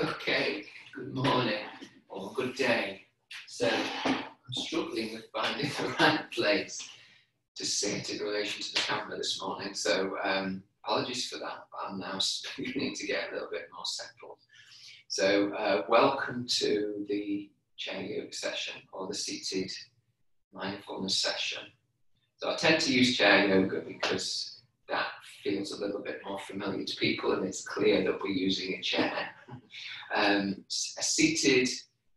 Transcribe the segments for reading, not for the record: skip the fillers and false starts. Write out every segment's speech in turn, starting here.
Okay, good morning or good day. So I'm struggling with finding the right place to sit in relation to the camera this morning. So apologies for that, but I'm now beginning to get a little bit more settled. So welcome to the chair yoga session or the seated mindfulness session. So I tend to use chair yoga because that feels a little bit more familiar to people and it's clear that we're using a chair. A seated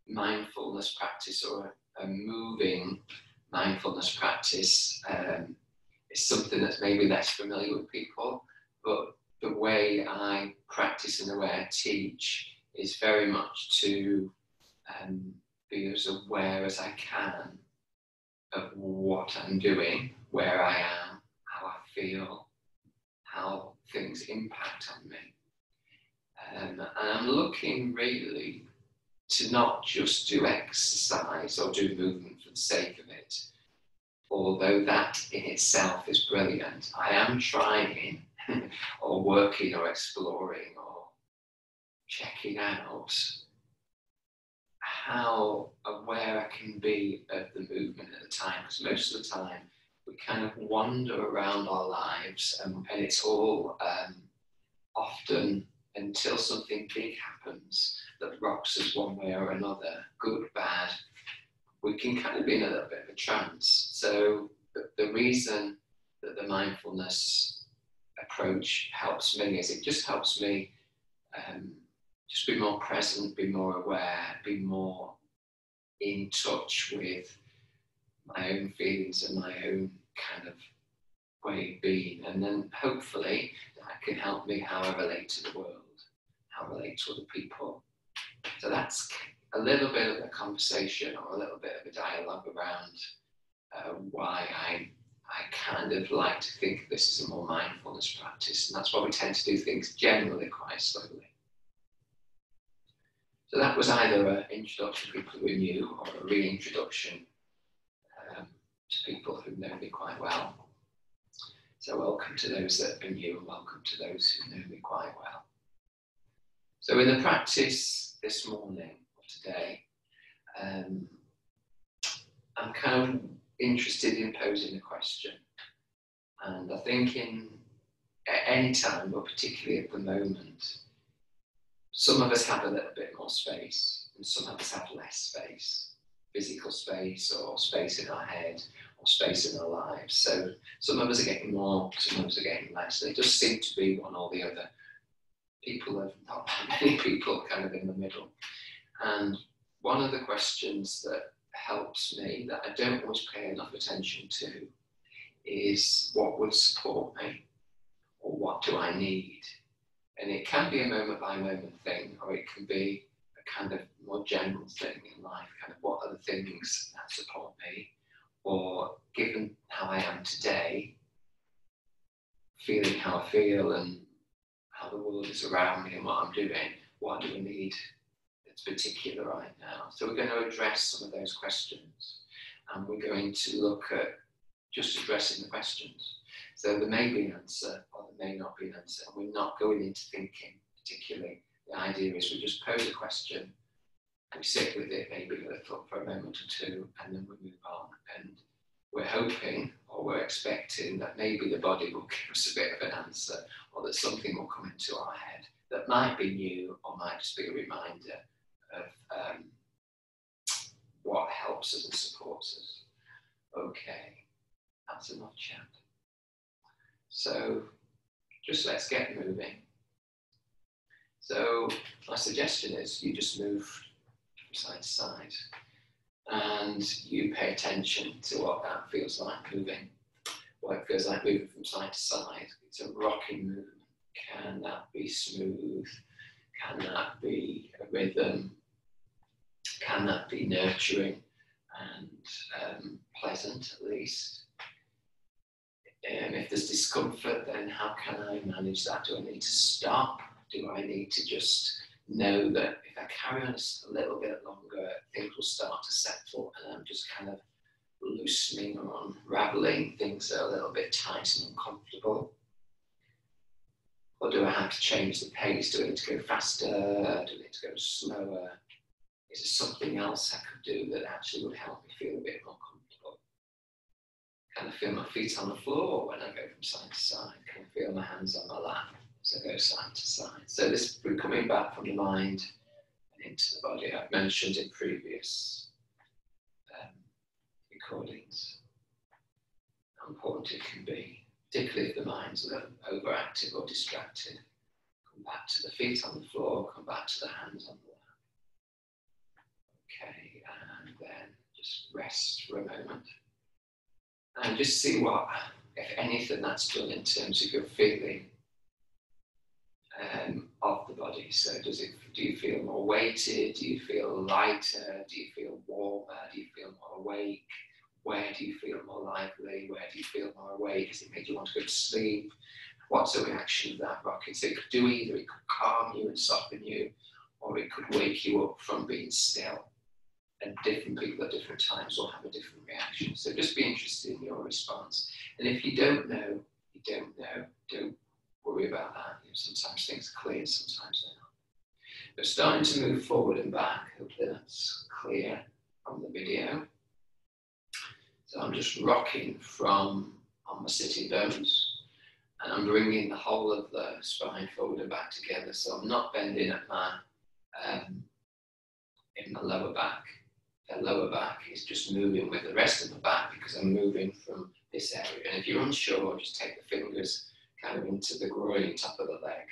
mindfulness practice or a moving mindfulness practice is something that's maybe less familiar with people, but the way I practice and the way I teach is very much to be as aware as I can of what I'm doing, where I am, how I feel, how things impact on me. And I'm looking really to not just do exercise or do movement for the sake of it, although that in itself is brilliant. I am trying or working or exploring or checking out how aware I can be of the movement at the time, because most of the time we kind of wander around our lives and it's all often until something big happens that rocks us one way or another, good, bad, we can kind of be in a little bit of a trance. So the reason that the mindfulness approach helps me is it just helps me just be more present, be more aware, be more in touch with my own feelings and my own kind of way of being. And then hopefully that can help me how I relate to the world, how I relate to other people. So that's a little bit of a conversation or a little bit of a dialogue around why I kind of like to think of this as a more mindfulness practice. And that's why we tend to do things generally quite slowly. So that was either an introduction to people who are new or a reintroduction to people who know me quite well. So welcome to those that are new and welcome to those who know me quite well. So in the practice this morning or today, I'm kind of interested in posing a question. And I think at any time, but particularly at the moment, some of us have a little bit more space and some of us have less space, physical space or space in our head or space in our lives. So some of us are getting more, some of us are getting less. And it does seem to be one or the other. Not many people kind of in the middle. And one of the questions that helps me, that I don't always pay enough attention to, is what would support me or what do I need? And it can be a moment by moment thing, or it can be a kind of more general thing in life, kind of what are the things that support me, or given how I am today, feeling how I feel and how the world is around me and what I'm doing, what do I need that's particular right now? So we're going to address some of those questions, and we're going to look at just addressing the questions. So there may be an answer or there may not be an answer, and we're not going into thinking particularly. The idea is we just pose a question, we sit with it maybe a little for a moment or two, and then we move on. And we're hoping or we're expecting that maybe the body will give us a bit of an answer, or that something will come into our head that might be new or might just be a reminder of what helps us and supports us. Okay, that's enough chat. So just let's get moving. So my suggestion is you just move from side to side and you pay attention to what that feels like moving, what it feels like moving from side to side. It's a rocking movement. Can that be smooth? Can that be a rhythm? Can that be nurturing and pleasant at least? If there's discomfort, then how can I manage that? Do I need to stop? Do I need to just know that if I carry on a little bit longer, things will start to settle and I'm just kind of loosening or unraveling things that are a little bit tight and uncomfortable? Or do I have to change the pace? Do I need to go faster? Do I need to go slower? Is there something else I could do that actually would help me feel a bit more comfortable? Can I feel my feet on the floor when I go from side to side? Can I feel my hands on my lap as I go side to side? So this, we're coming back from the mind and into the body. I've mentioned in previous recordings how important it can be, particularly if the mind's a little overactive or distracted. Come back to the feet on the floor, come back to the hands on the lap. Okay, and then just rest for a moment. And just see what, if anything, that's done in terms of your feeling of the body. So do you feel more weighted? Do you feel lighter? Do you feel warmer? Do you feel more awake? Where do you feel more lively? Where do you feel more awake? Has it made you want to go to sleep? What's the reaction of that rocking? So it could do either. It could calm you and soften you, or it could wake you up from being still. And different people at different times will have a different reaction. So just be interested in your response. And if you don't know, you don't know. Don't worry about that. Sometimes things are clear, sometimes they're not. But starting to move forward and back. Hopefully that's clear from the video. So I'm just rocking from on my sitting bones, and I'm bringing the whole of the spine forward and back together. So I'm not bending at my in my lower back. The lower back is just moving with the rest of the back because I'm moving from this area. And if you're unsure, just take the fingers kind of into the groin, top of the leg,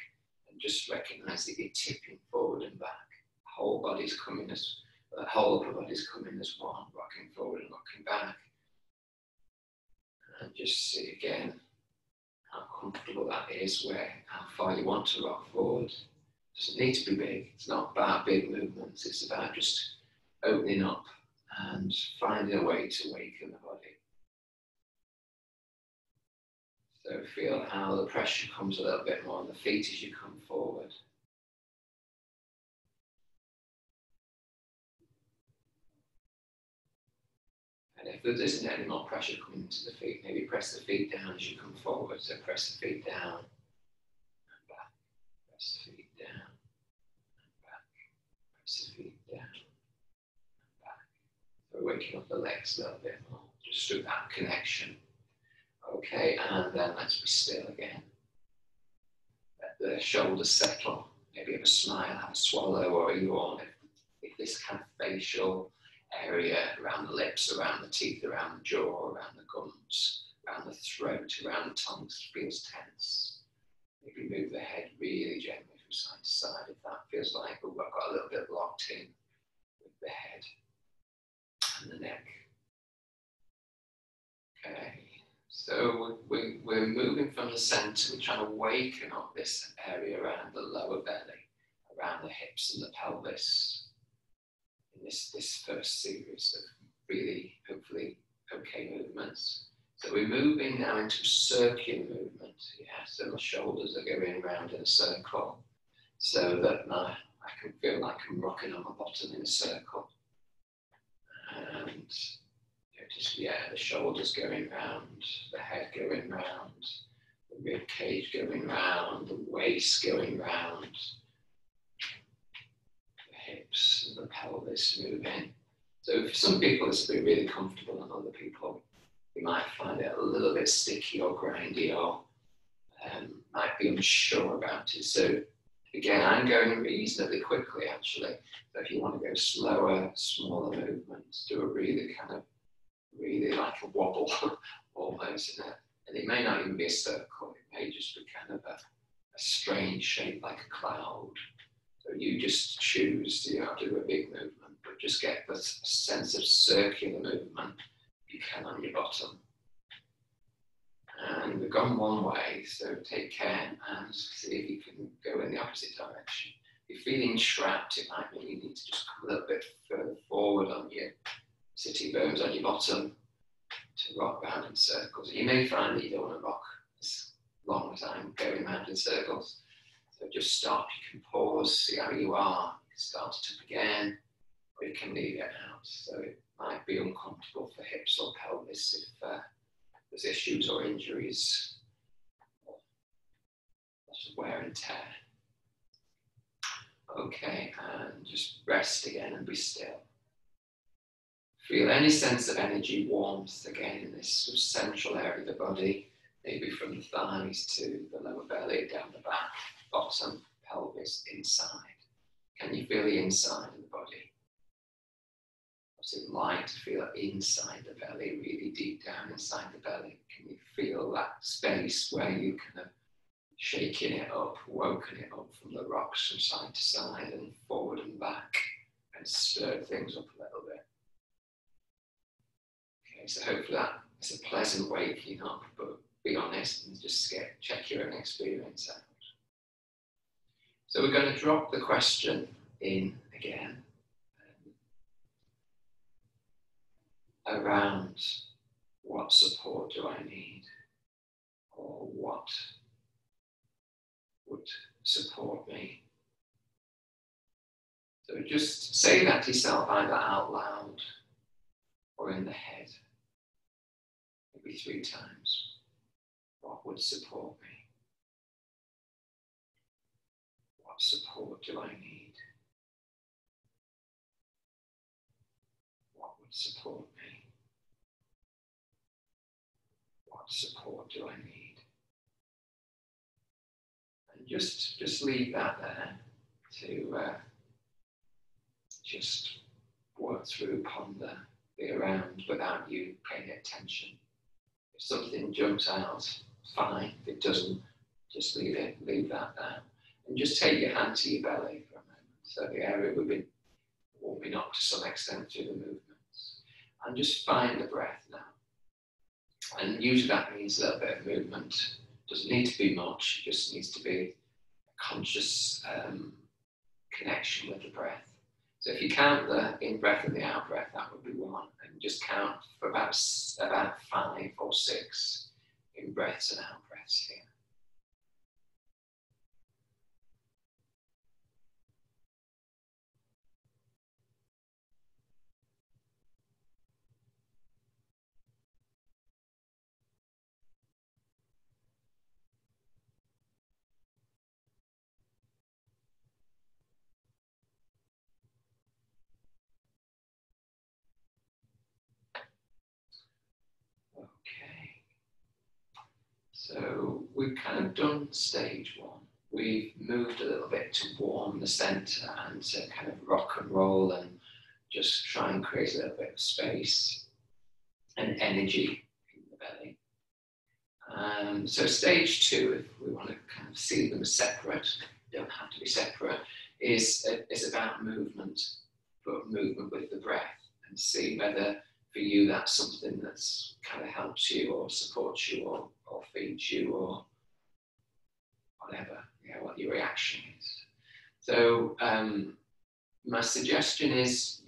and just recognise that you're tipping forward and back. The whole body's coming as the whole upper body's coming as one, rocking forward and rocking back. And just see again how comfortable that is, how far you want to rock forward. It doesn't need to be big. It's not about big movements. It's about just opening up and finding a way to awaken the body. So feel how the pressure comes a little bit more on the feet as you come forward. And if there isn't any more pressure coming into the feet, maybe press the feet down as you come forward. So press the feet down and back. Press the feet down and back. Press the feet down and back. So waking up the legs a little bit more, just through that connection. Okay, and then let's be still again. Let the shoulders settle. Maybe have a smile, have a swallow or a yawn. If this kind of facial area around the lips, around the teeth, around the jaw, around the gums, around the throat, around the tongue feels tense. Maybe move the head really gently from side to side if that feels like we've got a little bit locked in with the head and the neck. Okay, so we're moving from the center. We're trying to waken up this area around the lower belly, around the hips and the pelvis. In this first series of really, hopefully, okay movements. So we're moving now into circular movement. Yeah, so my shoulders are going around in a circle so that I can feel like I'm rocking on my bottom in a circle. And just, the shoulders going round, the head going round, the rib cage going round, the waist going round, hips and the pelvis moving. So for some people this will be really comfortable, and other people you might find it a little bit sticky or grindy, or might be unsure about it. So again, I'm going reasonably quickly actually. So if you want to go slower, smaller movements, do a really like a wobble almost in it. And it may not even be a circle, it may just be kind of a strange shape like a cloud. So you just choose to do a big movement, but just get the sense of circular movement you can on your bottom. And we've gone one way, so take care and see if you can go in the opposite direction. If you're feeling trapped, it might mean you need to just come a little bit further forward on your sitting bones on your bottom to rock round in circles. You may find that you don't want to rock as long time going round in circles. So just stop, you can pause, see how you are, you can start it up again, or you can leave it out. So it might be uncomfortable for hips or pelvis if there's issues or injuries or of wear and tear. Okay, and just rest again and be still. Feel any sense of energy, warmth again in this sort of central area of the body, maybe from the thighs to the lower belly, down the back, bottom, pelvis, inside. Can you feel the inside of the body? What's it like to feel inside the belly, really deep down inside the belly? Can you feel that space where you kind of shaking it up, woken it up from the rocks from side to side and forward and back and stir things up a little bit? Okay, so hopefully that is a pleasant waking up, but be honest and just check your own experience out. So we're going to drop the question in again around what support do I need, or what would support me. So just say that to yourself either out loud or in the head, maybe 3 times. What would support me? What support do I need? What would support me? What support do I need? And just leave that there to just work through, ponder, be around without you paying attention. If something jumps out, fine. If it doesn't, just leave that there. And just take your hand to your belly for a moment. So the area will be knocked to some extent through the movements. And just find the breath now. And usually that means a little bit of movement. Doesn't need to be much, it just needs to be a conscious connection with the breath. So if you count the in-breath and the out-breath, that would be 1. And just count for about 5 or 6 in-breaths and out-breaths here. So we've kind of done stage 1. We've moved a little bit to warm the center and to kind of rock and roll and just try and create a little bit of space and energy in the belly. So stage 2, if we want to kind of see them as separate, don't have to be separate, is about movement, but movement with the breath, and see whether for you that's something that's kind of helps you or supports you or feeds you or whatever, what your reaction is. So my suggestion is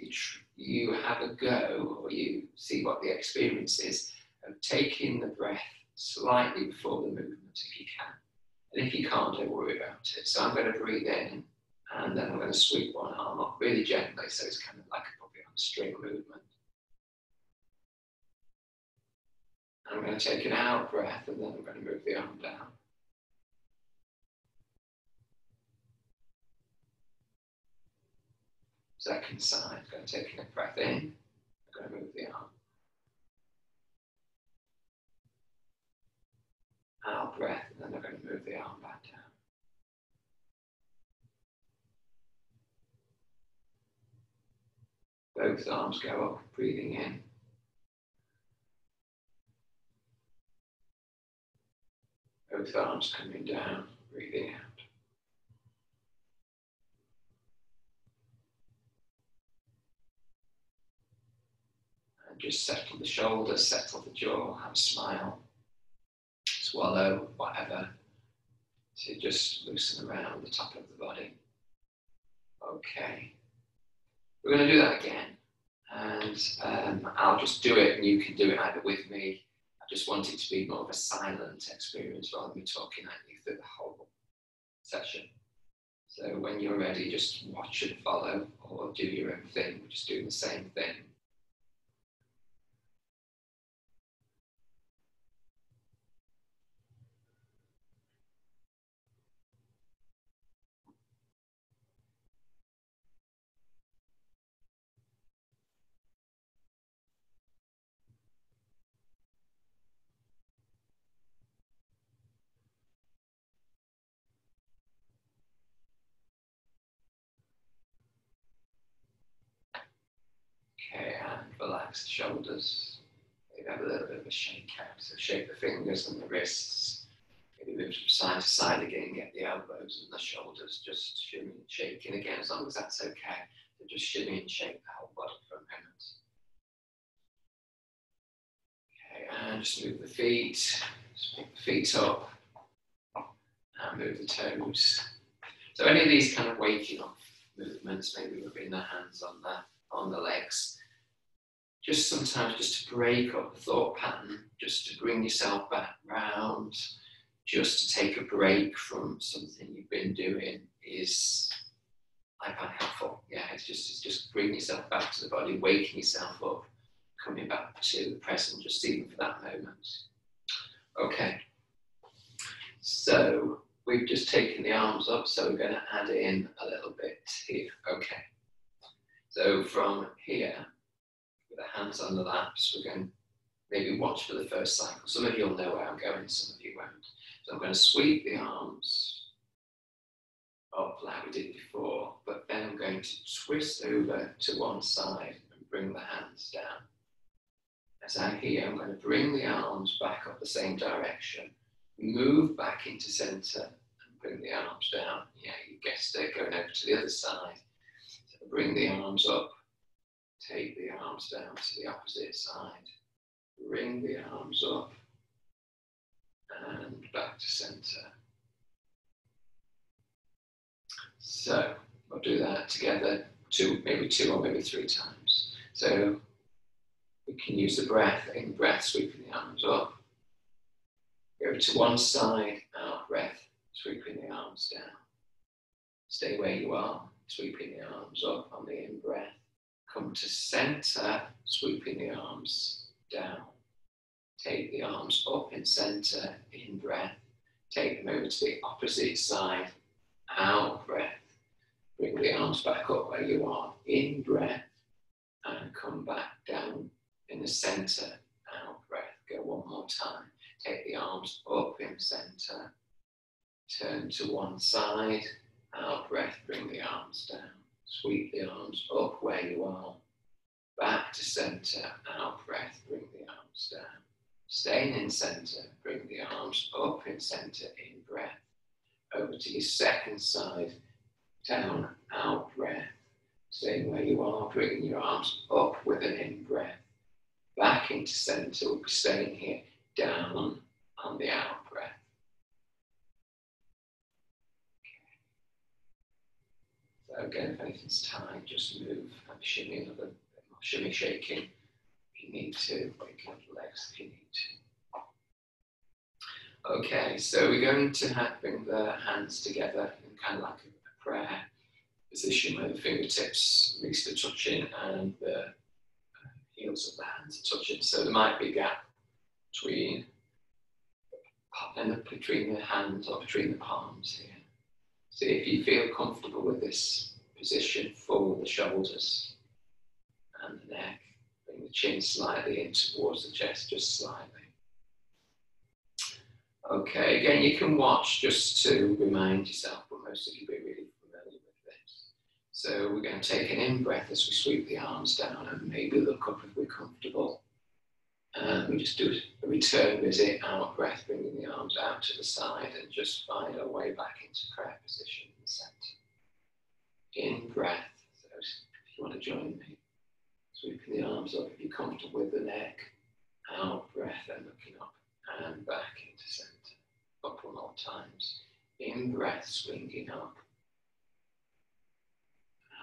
you have a go, or you see what the experience is of taking the breath slightly before the movement if you can. And if you can't, don't worry about it. So I'm going to breathe in and then I'm going to sweep one arm up really gently, so it's kind of like a puppet on a string movement. I'm going to take an out breath and then I'm going to move the arm down. Second side, going to take a breath in, I'm going to move the arm. Out breath, and then I'm going to move the arm back down. Both arms go up, breathing in. Both arms coming down, breathing out. And just settle the shoulders, settle the jaw, have a smile. Swallow, whatever, to just loosen around the top of the body. Okay. We're going to do that again. And I'll just do it and you can do it either with me. I just want it to be more of a silent experience rather than me talking at you through the whole session. So when you're ready, just watch and follow or do your own thing. We're just doing the same thing. relax the shoulders. Maybe have a little bit of a shake out. So shake the fingers and the wrists. Maybe move from side to side again. Get the elbows and the shoulders just shimmying and shaking again, as long as that's okay. So just shimmy and shake the whole body for a moment. Okay, and just move the feet. Just pick the feet up. And move the toes. So any of these kind of waking up movements, maybe rubbing the hands on the legs, just sometimes just to break up the thought pattern, just to bring yourself back round, just to take a break from something you've been doing is, I find, helpful. Yeah, it's just bringing yourself back to the body, waking yourself up, coming back to the present, just even for that moment. Okay, so we've just taken the arms up, so we're going to add in a little bit here. Okay, so from here, with the hands on the laps, we're going to maybe watch for the first cycle. Some of you will know where I'm going, some of you won't. So I'm going to sweep the arms up like we did before, but then I'm going to twist over to one side and bring the hands down. As I'm here, I'm going to bring the arms back up the same direction, move back into centre and bring the arms down. Yeah, you guessed it, going over to the other side. So bring the arms up, take the arms down to the opposite side, bring the arms up and back to centre. So we'll do that together maybe two or maybe three times. So we can use the breath, in breath, sweeping the arms up. Go to one side, out breath, sweeping the arms down. Stay where you are, sweeping the arms up on the in breath. Come to centre, sweeping the arms down. Take the arms up in centre, in breath. Take them over to the opposite side, out breath. Bring the arms back up where you are, in breath, and come back down in the centre, out breath. Go one more time. Take the arms up in centre, turn to one side, out breath, bring the arms down. Sweep the arms up where you are, back to centre, out breath, bring the arms down. Staying in centre, bring the arms up in centre, in breath. Over to your second side, down, out breath. Staying where you are, bringing your arms up with an in breath. Back into centre, we'll be staying here, down on the out breath. So again, if anything's tight, just move and shimmy a little bit more, shimmy shaking if you need to, wake up the legs if you need to. Okay, so we're going to bring the hands together in kind of like a prayer position where the fingertips reach the touching and the heels of the hands are touching. So there might be a gap between the hands or between the palms here. See if you feel comfortable with this position. Forward the shoulders and the neck. Bring the chin slightly in towards the chest, just slightly. Okay, again, you can watch just to remind yourself, but most of you will be really familiar with this. So we're going to take an in-breath as we sweep the arms down and maybe look up if we're comfortable. And we just do a return visit, out breath, bringing the arms out to the side and just find our way back into prayer position in the centre. In breath, so if you want to join me, sweeping the arms up if you're comfortable with the neck, out breath and looking up and back into centre. A couple more times. In breath, swinging up.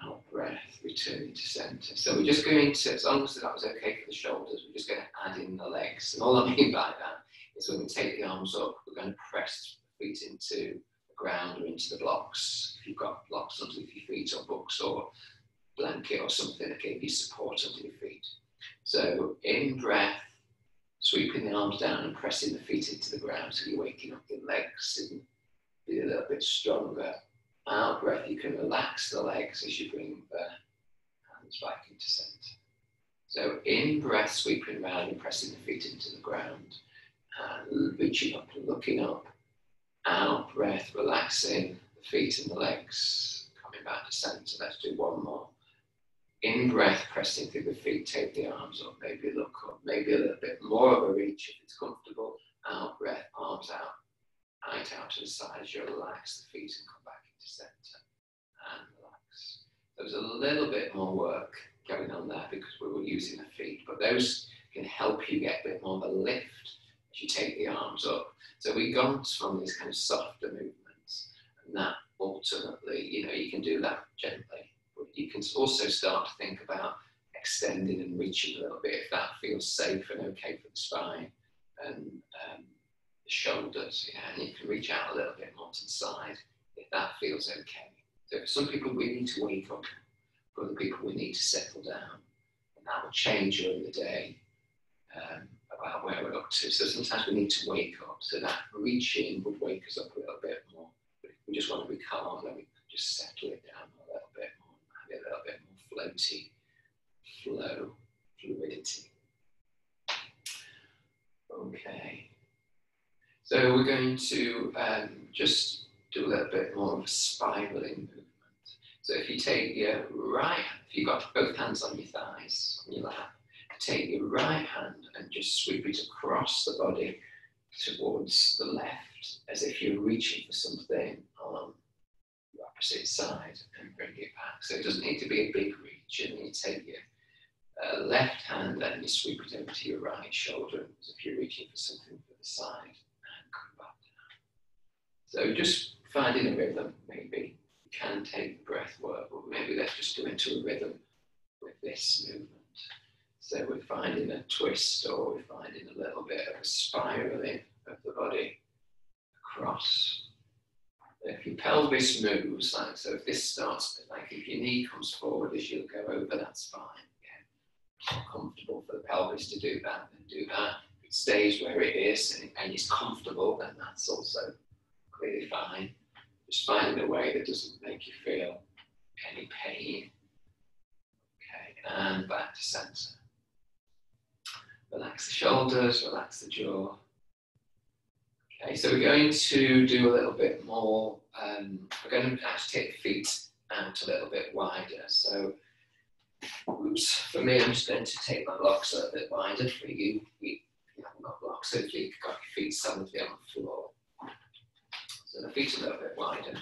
Out breath, returning to centre. So we're just going to, as long as that was okay for the shoulders, we're just going to add in the legs. And all I mean by that is when we take the arms up, we're going to press the feet into the ground or into the blocks. If you've got blocks underneath your feet or books or blanket or something that gave you support under your feet. So in breath, sweeping the arms down and pressing the feet into the ground so you're waking up your legs and be a little bit stronger. Out breath, you can relax the legs as you bring the hands back into centre. So in breath, sweeping around and pressing the feet into the ground and reaching up and looking up. Out breath, relaxing the feet and the legs, coming back to centre. Let's do one more. In breath, pressing through the feet, take the arms up, maybe look up, maybe a little bit more of a reach if it's comfortable. Out breath, arms out, height out to the sides. You relax the feet and come back into centre and relax. There's a little bit more work going on there because we were using the feet, but those can help you get a bit more of a lift as you take the arms up. So we gone from these kind of softer movements, and that ultimately, you can do that gently, but you can also start to think about extending and reaching a little bit if that feels safe and okay for the spine and the shoulders, and you can reach out a little bit more to the side if that feels okay. So for some people we need to wake up, for other people we need to settle down, and that will change during the day about where we're up to. So sometimes we need to wake up, so that reaching would wake us up a little bit more. But if we just want to be calm, then we can just settle it down a little bit more, have a little bit more floaty, flow, fluidity. Okay. So we're going to just do a little bit more of a spiraling movement. So if you take your right, if you've got both hands on your thighs, on your lap, take your right hand and just sweep it across the body towards the left, as if you're reaching for something on the opposite side, and bring it back. So it doesn't need to be a big reach, and you take your left hand and you sweep it over to your right shoulder, as if you're reaching for something for the side, and come back down. So just finding a rhythm, maybe. You can take the breath work, but maybe let's just go into a rhythm with this movement. So we're finding a twist, or we're finding a little bit of a spiraling of the body across. If your pelvis moves, like so, if this starts, like if your knee comes forward as you go over, that's fine. Yeah. Not comfortable for the pelvis to do that, then do that. If it stays where it is and it's comfortable, then that's also clearly fine. Just finding a way that doesn't make you feel any pain. Okay, and back to centre. Relax the shoulders, relax the jaw. Okay, so we're going to do a little bit more. We're going to actually take the feet out a little bit wider. So, for me, I'm just going to take my blocks a little bit wider. For you, you haven't got blocks, so you've got your feet solidly on the floor. So the feet a little bit wider.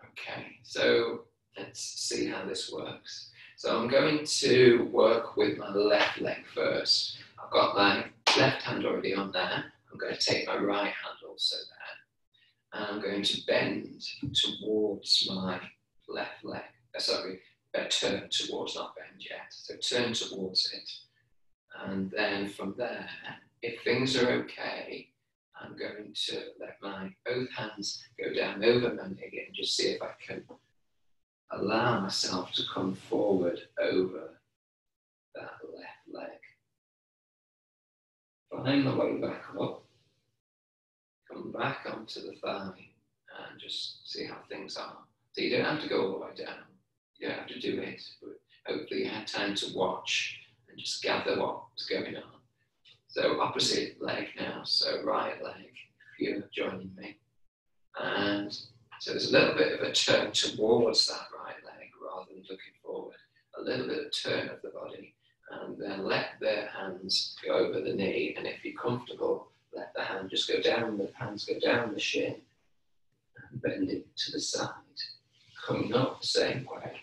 Okay, so let's see how this works. So I'm going to work with my left leg first. I've got my left hand already on there. I'm going to take my right hand also there. And I'm going to bend towards my left leg. Turn towards, not bend yet. So turn towards it. And then from there, if things are okay, I'm going to let my both hands go down over my knee and just see if I can allow myself to come forward over that left leg. Find my way back up. Come back onto the thigh and just see how things are. So you don't have to go all the way down. You don't have to do it, but hopefully you had time to watch and just gather what's going on. So opposite leg now, so right leg, if you're joining me. And so there's a little bit of a turn towards that right leg rather than looking forward. A little bit of turn of the body, and then let the hands go over the knee. And if you're comfortable, let the hand just go down, the hands go down the shin and bend it to the side, coming up the same way.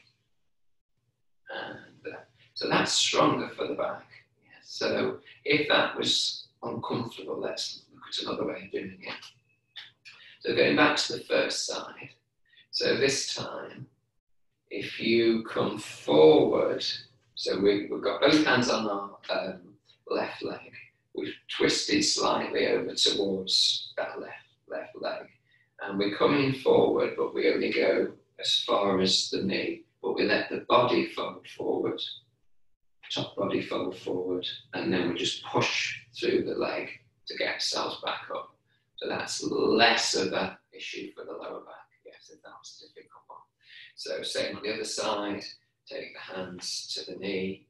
And so that's stronger for the back. Yeah. So if that was uncomfortable, let's look at another way of doing it. So going back to the first side. So this time, if you come forward, so we've got both hands on our left leg. We've twisted slightly over towards that left leg. And we're coming forward, but we only go as far as the knee. But we let the body fold forward, top body fold forward, and then we just push through the leg to get ourselves back up. So that's less of an issue for the lower back, yes, if that was a difficult one. So same on the other side, take the hands to the knee,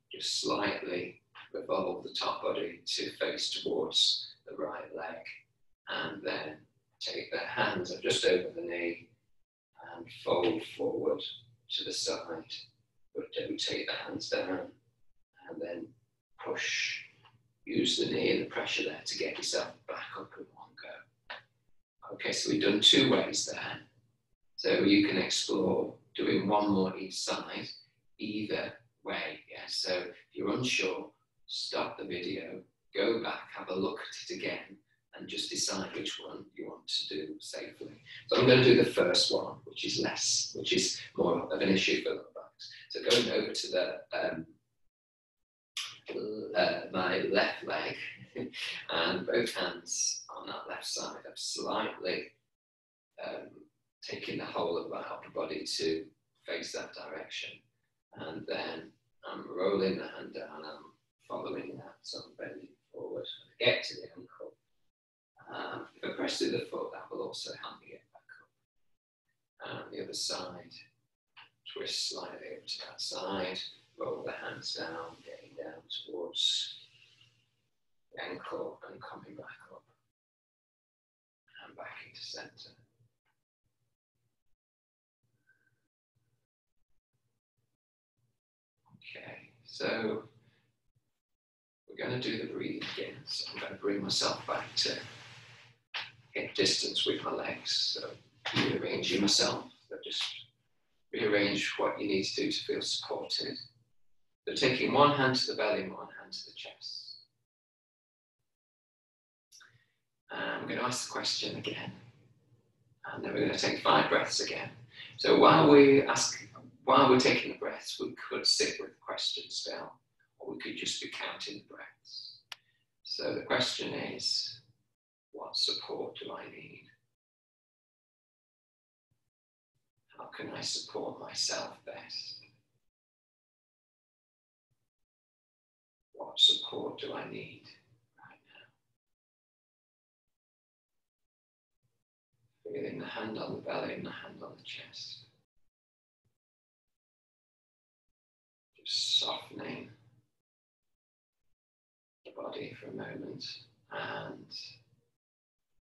just slightly revolve the top body to face towards the right leg, and then take the hands just over the knee and fold forward to the side, but don't take the hands down, and then push. Use the knee and the pressure there to get yourself back up in one go. Okay, so we've done 2 ways there. So you can explore doing 1 more each side, either way. Yeah. So if you're unsure, stop the video, go back, have a look at it again, and just decide which one you want to do safely. So I'm going to do the first one, which is more of an issue for lower backs. So going over to the my left leg and both hands on that left side. I'm slightly taking the whole of my upper body to face that direction, and then I'm rolling the hand down. I'm following that, so I'm bending forward. I get to the ankle. If I press through the foot, that will also help me get back up. And the other side, twist slightly over to that side. Roll the hands down, getting down towards the ankle and coming back up and back into center. Okay, so we're going to do the breathing again. So I'm going to bring myself back to get distance with my legs. So rearranging myself, so just rearrange what you need to do to feel supported. So taking one hand to the belly and one hand to the chest. And I'm going to ask the question again. And then we're going to take 5 breaths again. So while we're taking the breaths, we could sit with the question still, or we could just be counting the breaths. So the question is, what support do I need? How can I support myself best? What support do I need right now? Feeling the hand on the belly and the hand on the chest. Just softening the body for a moment and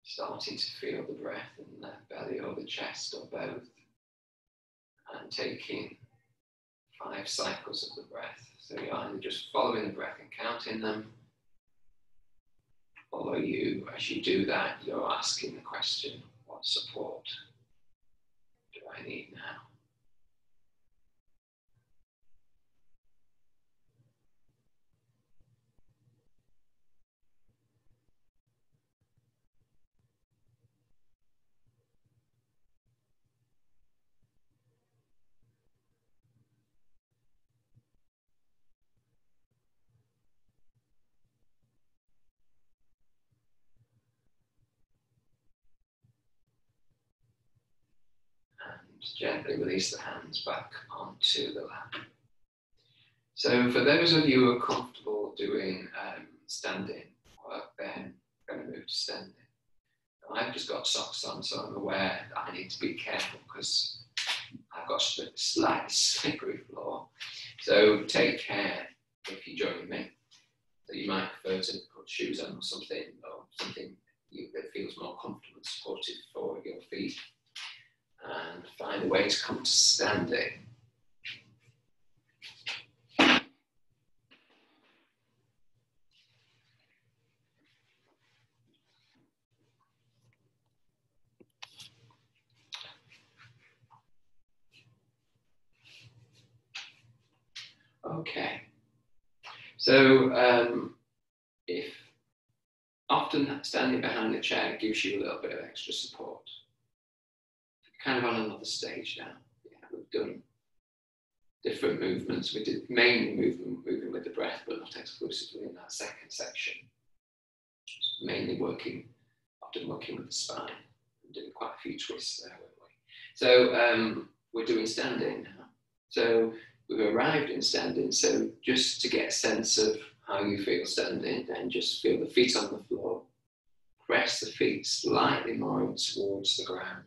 starting to feel the breath in the belly or the chest or both. And taking 5 cycles of the breath. So you're either just following the breath and counting them, or as you do that, you're asking the question, what support do I need now? Gently release the hands back onto the lap. So for those of you who are comfortable doing standing work, then I'm going to move to standing. I've just got socks on, so I'm aware that I need to be careful because I've got a slightly slippery floor. So take care if you join me. So you might prefer to put shoes on or something that feels more comfortable and supportive for your feet. And find a way to come to standing. Okay. So if often standing behind the chair gives you a little bit of extra support. Kind of on another stage now. Yeah, we've done different movements. We did mainly moving with the breath, but not exclusively in that second section. Mainly often working with the spine. And doing quite a few twists there, weren't we? So we're doing standing now. So we've arrived in standing. So just to get a sense of how you feel standing, then just feel the feet on the floor. Press the feet slightly more towards the ground.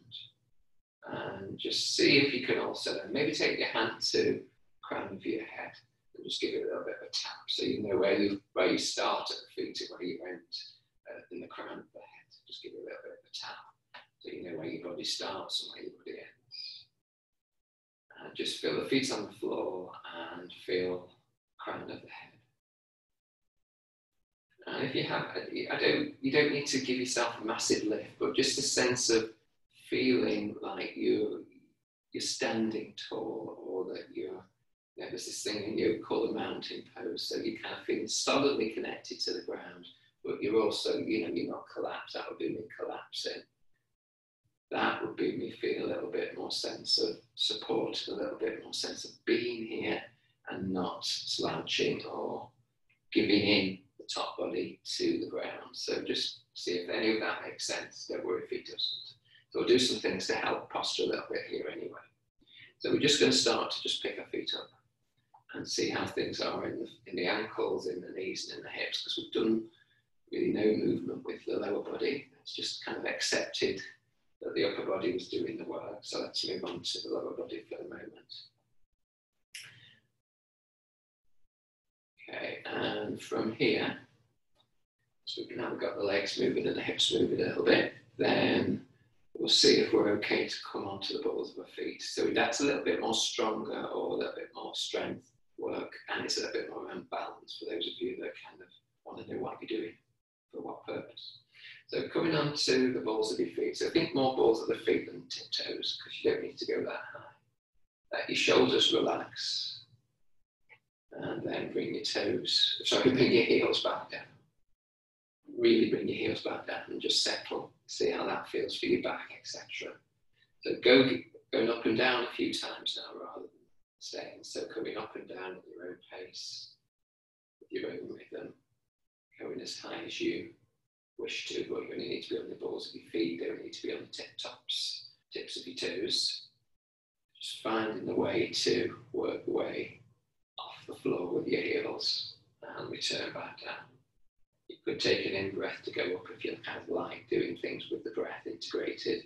And just see if you can also maybe take your hand to the crown of your head and just give it a little bit of a tap so you know where you start at the feet and where you end in the crown of the head. Just give it a little bit of a tap so you know where your body starts and where your body ends. And just feel the feet on the floor and feel crown of the head. And if you have, you don't need to give yourself a massive lift, but just a sense of feeling like you're standing tall, or that there's this thing in yoga called a mountain pose. So you're kind of feeling solidly connected to the ground, but you're also, you're not collapsed. That would be me collapsing. That would be me feel a little bit more sense of support, a little bit more sense of being here and not slouching or giving in the top body to the ground. So just see if any of that makes sense. Don't worry if it doesn't. So we'll do some things to help posture a little bit here anyway. So we're just going to start to just pick our feet up and see how things are in the ankles, in the knees and in the hips, because we've done really no movement with the lower body. It's just kind of accepted that the upper body was doing the work. So let's move on to the lower body for the moment. Okay, and from here, so now we've got the legs moving and the hips moving a little bit, then we'll see if we're okay to come onto the balls of our feet. So that's a little bit more stronger or a little bit more strength work, and it's a little bit more around balance for those of you that kind of want to know what you're doing, for what purpose. So coming onto the balls of your feet. So think more balls of the feet than tiptoes, because you don't need to go that high. Let your shoulders relax. And then bring your toes, bring your heels back down. Really bring your heels back down and just settle. See how that feels for your back, etc. So going up and down a few times now rather than staying. So coming up and down at your own pace, with your own rhythm, going as high as you wish to, but you only need to be on the balls of your feet, you don't need to be on the tips of your toes. Just finding the way to work the way off the floor with your heels and return back down. You could take an in-breath to go up if you kind of like doing things with the breath integrated.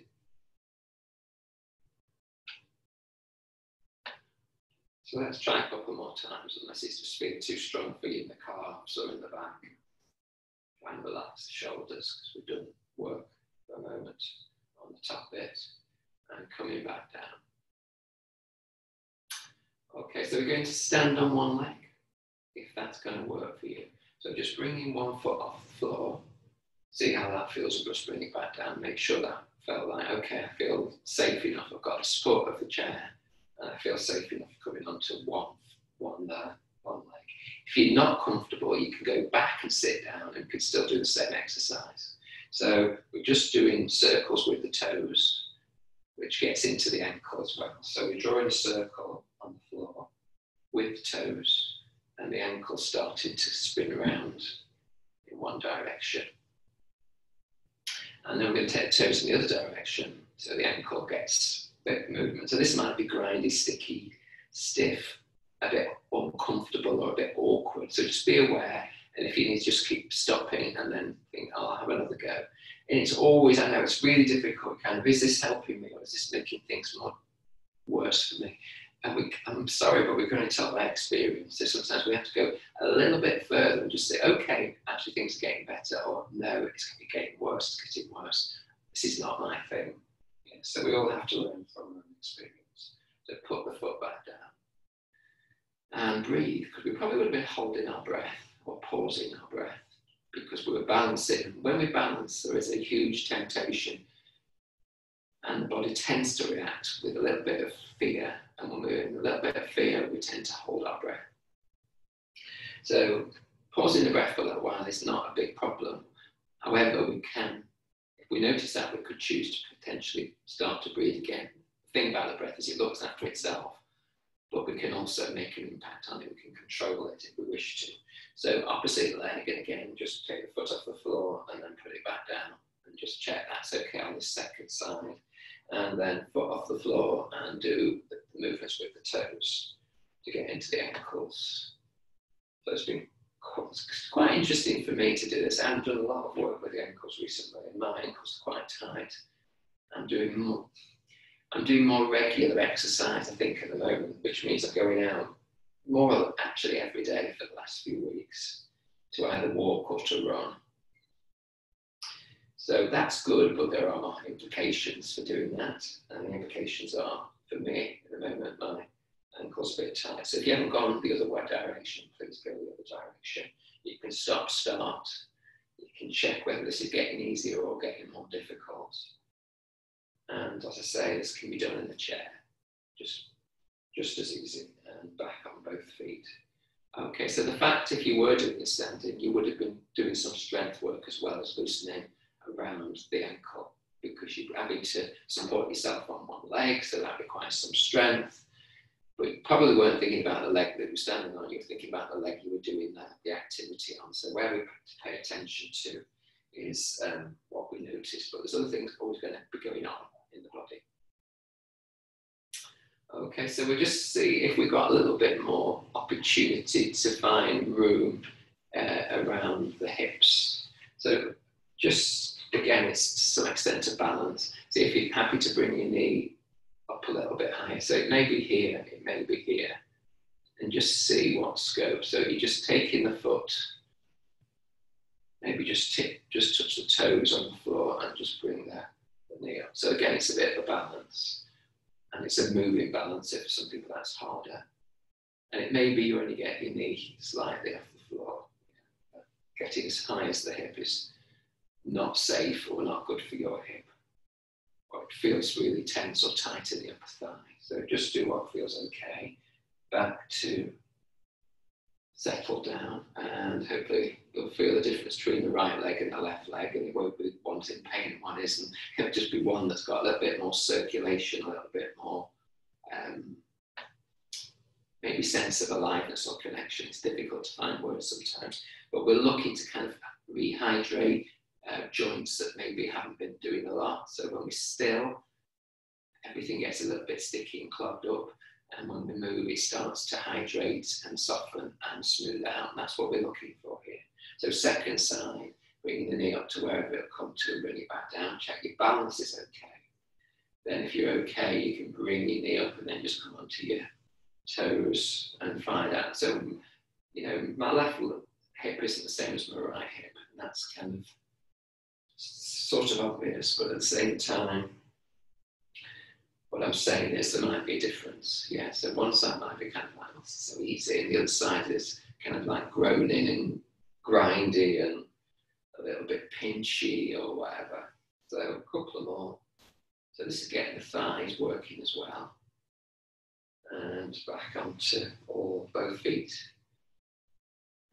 So let's try a couple more times, unless it's just feeling too strong for you in the calves or in the back. Try and relax the shoulders, because we've done work for a moment on the top bit, and coming back down. Okay, so we're going to stand on one leg, if that's going to work for you. So just bringing one foot off the floor, see how that feels, and just bring it back down. Make sure that felt like, okay, I feel safe enough. I've got the support of the chair, and I feel safe enough coming onto one leg. If you're not comfortable, you can go back and sit down and could still do the same exercise. So we're just doing circles with the toes, which gets into the ankle as well. So we're drawing a circle on the floor with the toes, and the ankle starting to spin around in one direction. And then we're going to take the toes in the other direction, so the ankle gets a bit of movement. So this might be grindy, sticky, stiff, a bit uncomfortable or a bit awkward. So just be aware, and if you need to just keep stopping and then think, oh, I'll have another go. And it's always, I know it's really difficult, kind of, is this helping me or is this making things more worse for me? And I'm sorry, but we're going to talk about experience. So sometimes we have to go a little bit further and just say, okay, actually things are getting better, or no, it's going to be getting worse, it's getting worse. This is not my thing. Yeah, so we all have to learn from our own experience. So put the foot back down and breathe, because we probably would have been holding our breath or pausing our breath because we were balancing. When we balance, there is a huge temptation, and the body tends to react with a little bit of fear. And when we're in a little bit of fear, we tend to hold our breath. So pausing the breath for a little while is not a big problem. However, we can, if we notice that, we could choose to potentially start to breathe again. The thing about the breath is it looks after itself, but we can also make an impact on it. We can control it if we wish to. So opposite leg, and again, just take the foot off the floor and then put it back down and just check that's okay on the second side. And then foot off the floor and do the movements with the toes to get into the ankles. So it's been quite interesting for me to do this. I haven't done a lot of work with the ankles recently, and my ankles are quite tight. I'm doing more regular exercise, I think, at the moment, which means I'm going out more actually every day for the last few weeks to either walk or to run. So that's good, but there are implications for doing that. And the implications are, for me at the moment, my ankle's a bit tight. So if you haven't gone the other way direction, please go the other direction. You can start. You can check whether this is getting easier or getting more difficult. And as I say, this can be done in the chair, just as easy, and back on both feet. Okay, so the fact if you were doing this standing, you would have been doing some strength work as well as loosening around the ankle, because you're having to support yourself on one leg, so that requires some strength. But you probably weren't thinking about the leg that you were standing on, you were thinking about the leg you were doing the activity on. So where we have to pay attention to is what we notice, but there's other things always going to be going on in the body. Okay, so we'll just see if we've got a little bit more opportunity to find room around the hips. So just, again, it's to some extent a balance. See if you're happy to bring your knee up a little bit higher. So it may be here, it may be here. And just see what scope. So you're just taking the foot, maybe just touch the toes on the floor and just bring the knee up. So again, it's a bit of a balance. And it's a moving balance. If for some people that's harder. And it may be you only get your knee slightly off the floor. Getting as high as the hip is not safe or not good for your hip. Or it feels really tense or tight in the upper thigh. So just do what feels okay. Back to settle down, and hopefully you'll feel the difference between the right leg and the left leg, and it won't be one's in pain and one isn't. It'll just be one that's got a little bit more circulation, a little bit more maybe sense of aliveness or connection. It's difficult to find words sometimes, but we're looking to kind of rehydrate joints that maybe haven't been doing a lot. So when we're still, everything gets a little bit sticky and clogged up. And when we move, it starts to hydrate and soften and smooth out. And that's what we're looking for here. So second side, bringing the knee up to wherever it'll come to and bring it back down. Check your balance is okay. Then if you're okay, you can bring your knee up and then just come onto your toes and find out. So, you know, my left hip isn't the same as my right hip. And that's kind of sort of obvious, but at the same time, what I'm saying is there might be a difference. Yeah, so one side might be kind of like, this is so easy, and the other side is kind of like groaning and grindy and a little bit pinchy or whatever. So a couple of more. So this is getting the thighs working as well. And back onto both feet.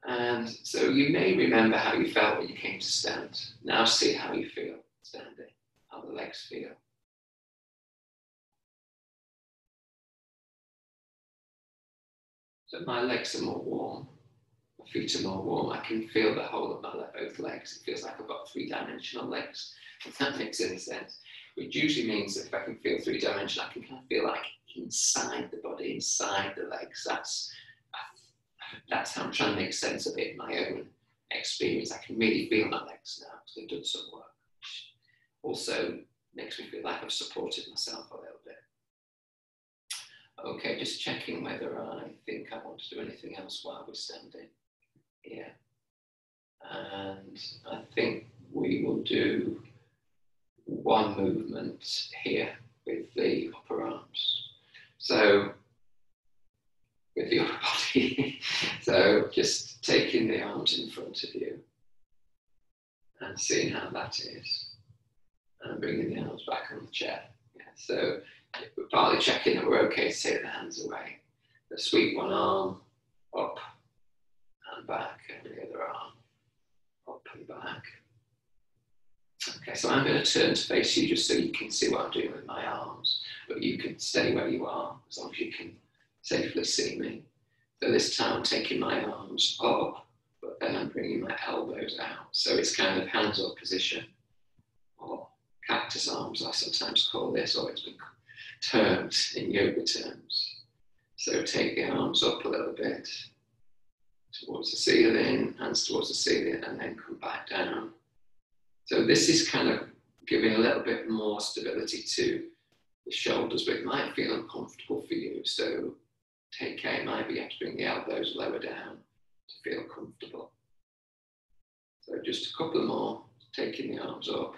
And so you may remember how you felt when you came to stand. Now see how you feel standing, how the legs feel. So my legs are more warm, my feet are more warm. I can feel the whole of both legs. It feels like I've got three-dimensional legs, if that makes any sense. Which usually means that if I can feel three-dimensional, I can kind of feel like inside the body, inside the legs. That's how I'm trying to make sense of it in my own experience. I can really feel my legs now because they've done some work. Also makes me feel like I've supported myself a little bit. Okay, just checking whether I think I want to do anything else while we're standing here. And I think we will do one movement here with the upper arms. So, with the upper body. So, just taking the arms in front of you and seeing how that is. And bringing the arms back on the chair. Yeah, so, we're partly checking that we're okay to take the hands away. Let's sweep one arm up and back, and the other arm up and back. Okay, so I'm going to turn to face you just so you can see what I'm doing with my arms, but you can stay where you are as long as you can safely see me. So this time I'm taking my arms up, but then I'm bringing my elbows out. So it's kind of hands up position, or cactus arms I sometimes call this, or it's been termed in yoga terms. So take the arms up a little bit towards the ceiling, hands towards the ceiling, and then come back down. So this is kind of giving a little bit more stability to the shoulders, but it might feel uncomfortable for you. So take care, maybe you have to bring the elbows lower down to feel comfortable. So just a couple more, taking the arms up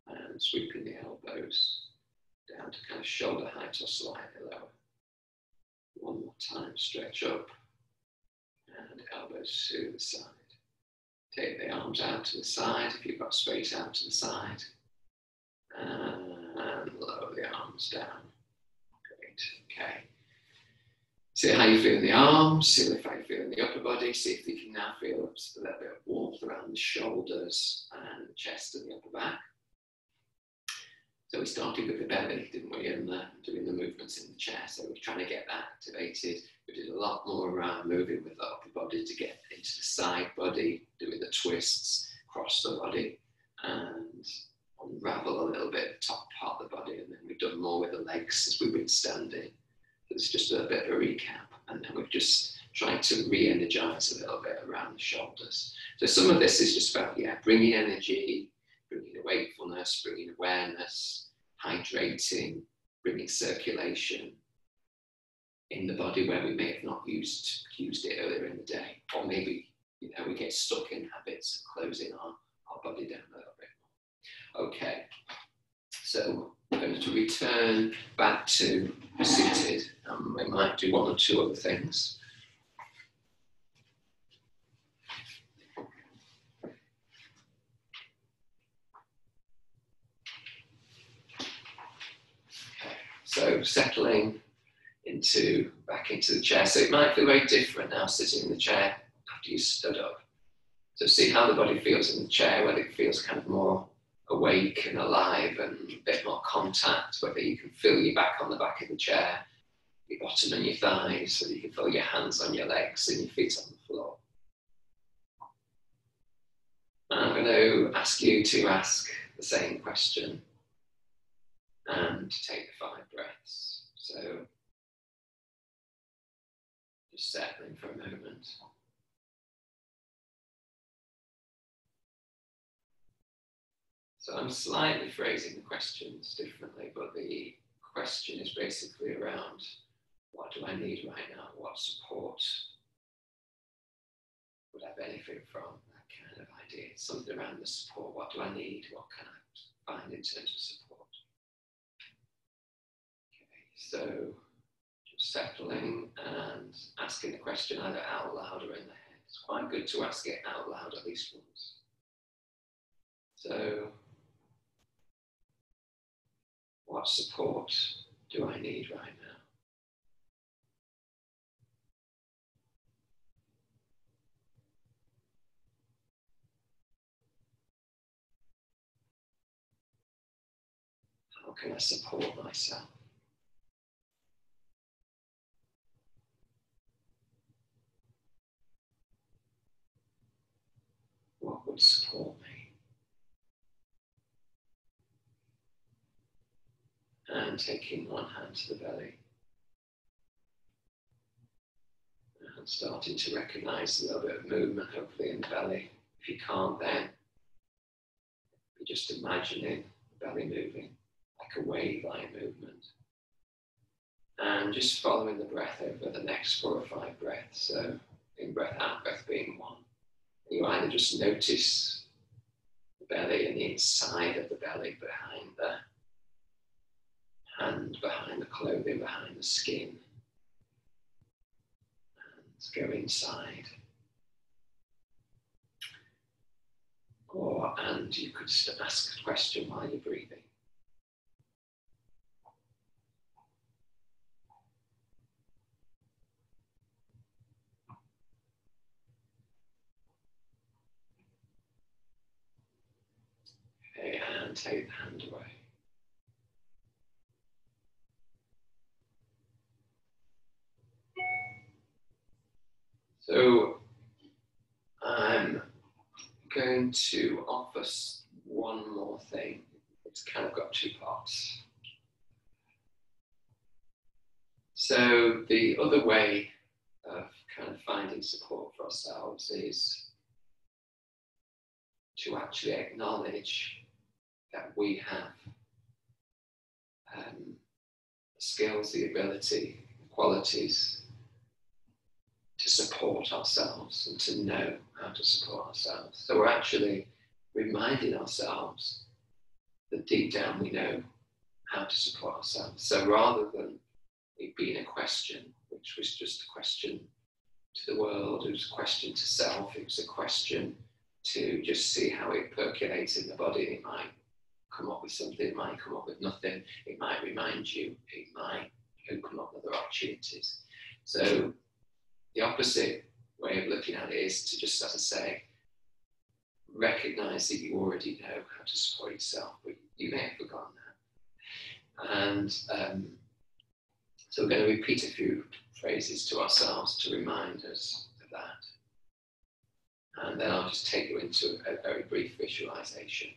and sweeping the elbows down to kind of shoulder height or slightly lower. One more time, stretch up and elbows to the side. Take the arms out to the side if you've got space out to the side. And lower the arms down. Great, okay. See how you feel in the arms, see how you feel in the upper body, see if you can now feel a little bit of warmth around the shoulders and the chest and the upper back. So we started with the belly, didn't we, and doing the movements in the chair. So we're trying to get that activated. We did a lot more around moving with the upper body to get into the side body, doing the twists across the body, and unravel a little bit the top part of the body. And then we've done more with the legs as we've been standing. It's just a bit of a recap, and then we've just tried to re-energize a little bit around the shoulders. So some of this is just about, bringing energy, bringing wakefulness, bringing awareness, hydrating, bringing circulation in the body where we may have not used it earlier in the day, or maybe we get stuck in habits of closing our body down a little bit more. Okay, so we're going to return back to seated, and we might do one or two other things. So settling back into the chair. So it might feel very different now sitting in the chair after you stood up. So see how the body feels in the chair, whether it feels kind of more awake and alive and a bit more contact, whether you can feel your back on the back of the chair, your bottom and your thighs, so that you can feel your hands on your legs and your feet on the floor. And I'm going to ask you to ask the same question and to take the 5 breaths. So just settling for a moment. So I'm slightly phrasing the questions differently, but the question is basically around, what do I need right now? What support would I benefit from? That kind of idea. It's something around the support. What do I need? What can I find in terms of support? So just settling and asking the question either out loud or in the head. It's quite good to ask it out loud at least once. So what support do I need right now? How can I support myself? What would support me? And taking one hand to the belly. And starting to recognize a little bit of movement, hopefully, in the belly. If you can't, then you're just imagining the belly moving like a wave-like movement. And just following the breath over the next 4 or 5 breaths. So in breath out, breath being 1. You either just notice the belly and the inside of the belly behind the hand, behind the clothing, behind the skin. And go inside. And you could ask a question while you're breathing. Okay, and take the hand away. So I'm going to offer one more thing. It's kind of got 2 parts. So the other way of kind of finding support for ourselves is to actually acknowledge that we have the skills, the ability, the qualities to support ourselves and to know how to support ourselves. So we're actually reminding ourselves that deep down we know how to support ourselves. So rather than it being a question, which was just a question to the world, it was a question to self, it was a question to just see how it percolates in the body. It might come up with something, it might come up with nothing, it might remind you, it might open up other opportunities. So the opposite way of looking at it is to just, as I say, recognize that you already know how to support yourself, but you may have forgotten that. And so we're going to repeat a few phrases to ourselves to remind us of that. And then I'll just take you into a very brief visualization.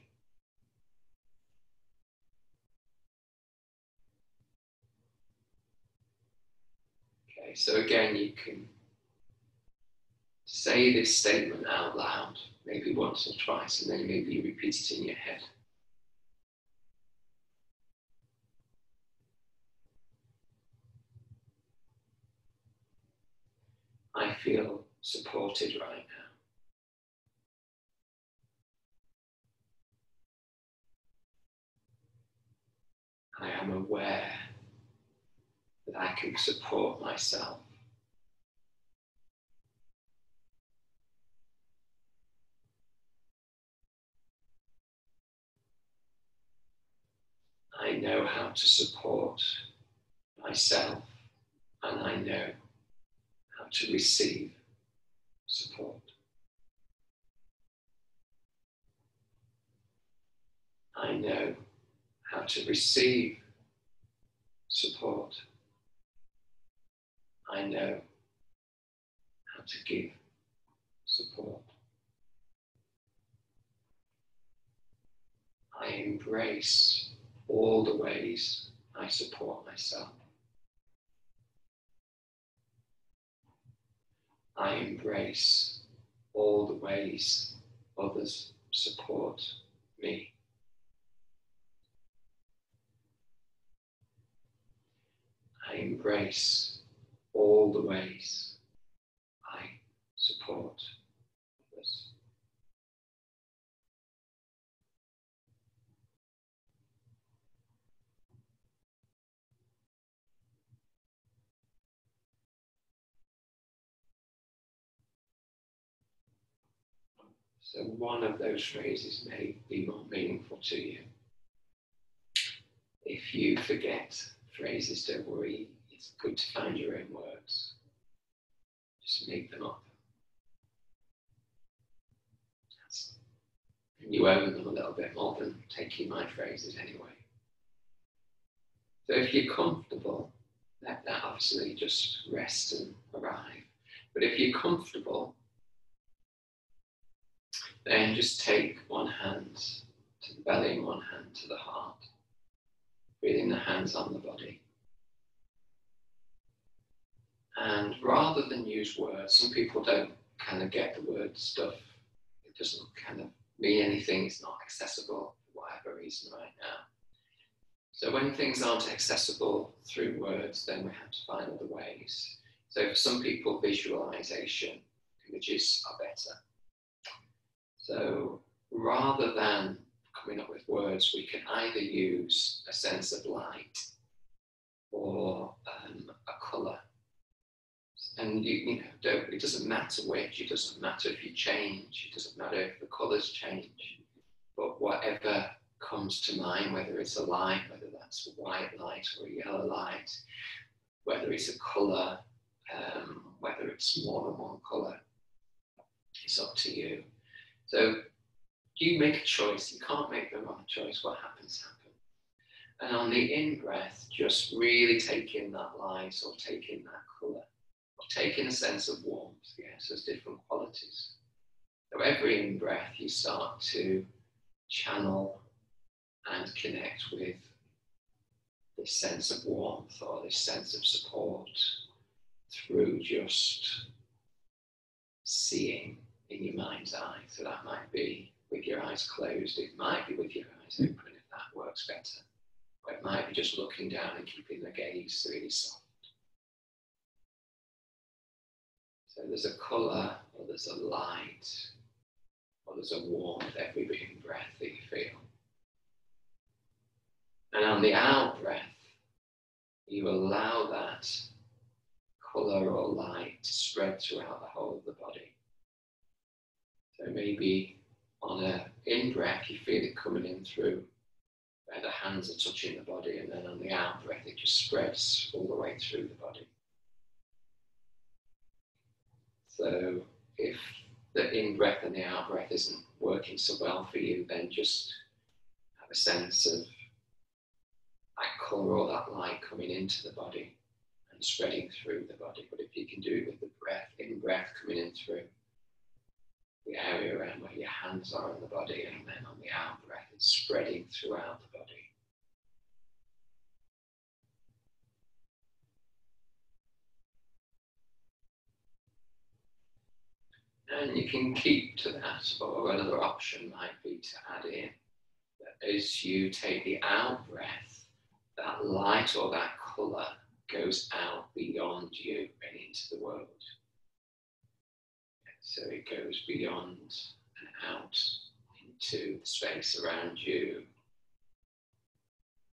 Okay, so again, you can say this statement out loud, maybe once or twice, and then maybe you repeat it in your head. I feel supported right now. I am aware that I can support myself. I know how to support myself, and I know how to receive support. I know how to receive support. I know how to give support. I embrace all the ways I support myself. I embrace all the ways others support me. I embrace all the ways I support others. So one of those phrases may be more meaningful to you. If you forget phrases, don't worry, it's good to find your own words. Just make them up. And you own them a little bit more than taking my phrases anyway. So if you're comfortable, let that obviously just rest and arrive. But if you're comfortable, then just take one hand to the belly and one hand to the heart. Breathing the hands on the body. And rather than use words, some people don't kind of get the word stuff. It doesn't kind of mean anything. It's not accessible for whatever reason right now. So when things aren't accessible through words, then we have to find other ways. So for some people, visualization, images are better. So rather than coming up with words, we can either use a sense of light or a colour. And you know, it doesn't matter which, it doesn't matter if you change, it doesn't matter if the colours change, but whatever comes to mind, whether it's a light, whether that's a white light or a yellow light, whether it's a colour, whether it's more than one colour, it's up to you. So you make a choice, you can't make the wrong choice, what happens, happens. And on the in-breath, just really take in that light or take in that colour, or take in a sense of warmth. Yes, there's different qualities. So every in-breath you start to channel and connect with this sense of warmth or this sense of support through just seeing in your mind's eye. So that might be with your eyes closed, it might be with your eyes open if that works better. Or it might be just looking down and keeping the gaze really soft. So there's a colour, or there's a light, or there's a warmth every in breath that you feel. And on the out breath, you allow that colour or light to spread throughout the whole of the body. So maybe on an in-breath, you feel it coming in through where the hands are touching the body, and then on the out-breath, it just spreads all the way through the body. So if the in-breath and the out-breath isn't working so well for you, then just have a sense of that colour or that light coming into the body and spreading through the body. But if you can do it with the breath, in-breath coming in through the area around where your hands are in the body, and then on the out-breath, it's spreading throughout the body. And you can keep to that, or another option might be to add in that as you take the out-breath, that light or that colour goes out beyond you and into the world. So it goes beyond and out into the space around you.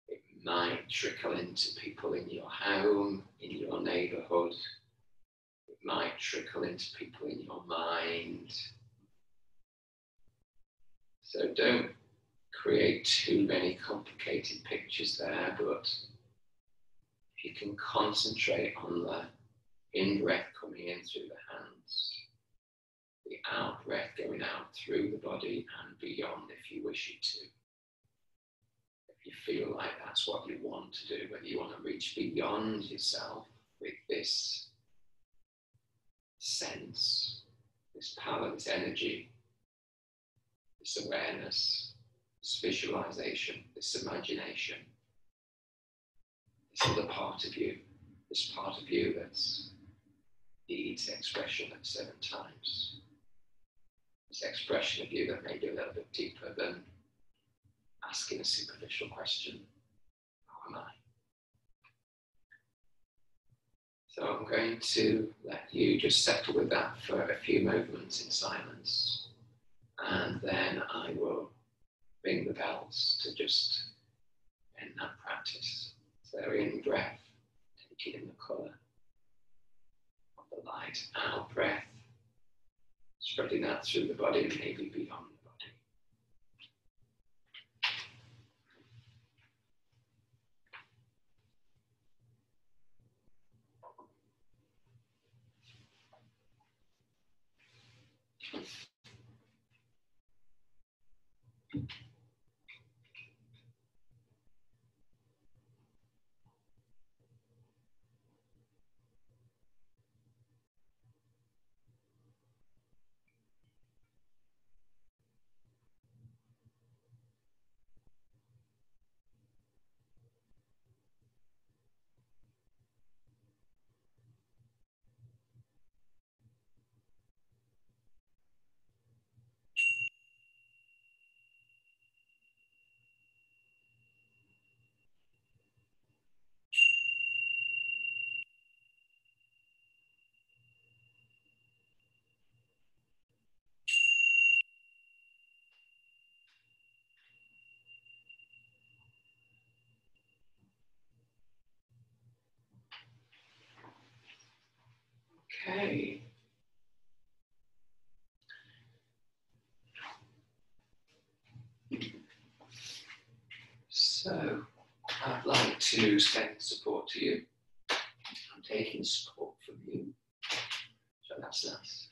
It might trickle into people in your home, in your neighbourhood. It might trickle into people in your mind. So don't create too many complicated pictures there, but if you can concentrate on the in-breath coming in through the hands, the out-breath going out through the body and beyond if you wish it to. If you feel like that's what you want to do, whether you want to reach beyond yourself with this sense, this power, this energy, this awareness, this visualization, this imagination, this other part of you, this part of you that needs expression at certain times. This expression of you that may be a little bit deeper than asking a superficial question, who am I? So I'm going to let you just settle with that for a few moments in silence, and then I will ring the bells to just end that practice. So in breath, taking in the colour of the light, out breath, spreading that through the body and maybe beyond the body. Okay. So I'd like to send support to you. I'm taking support from you. So that's nice.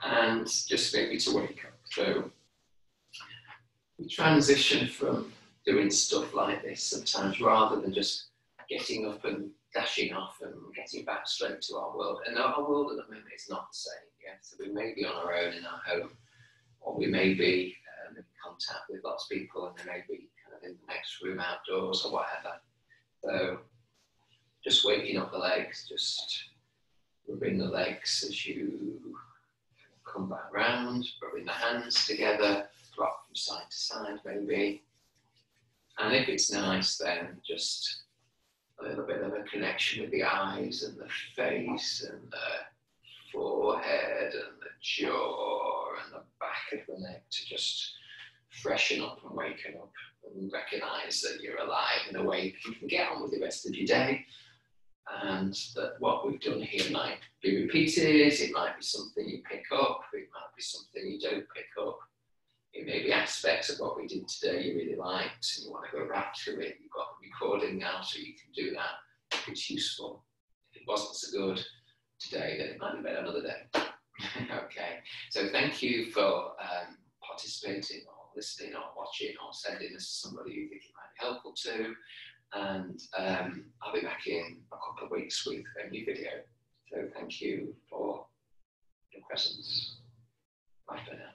And just maybe to wake up. So we transition from doing stuff like this sometimes rather than just getting up and dashing off and getting back straight to our world. And our world at the moment is not the same. Yeah? So we may be on our own in our home, or we may be in contact with lots of people, and they may be kind of in the next room outdoors or whatever. So just waking up the legs, just rubbing the legs as you come back round, rubbing the hands together, rock from side to side maybe. And if it's nice, then just a little bit of a connection with the eyes and the face and the forehead and the jaw and the back of the neck to just freshen up and waken up and recognise that you're alive and awake and can get on with the rest of your day. And that what we've done here might be repeated, it might be something you pick up, it might be something you don't pick up. It may be aspects of what we did today you really liked and you want to go back to it. You've got the recording now so you can do that if it's useful. If it wasn't so good today, then it might be better another day. Okay, so thank you for participating or listening or watching or sending this to somebody you think it might be helpful to. And I'll be back in a couple of weeks with a new video. So thank you for your presence. Bye for now.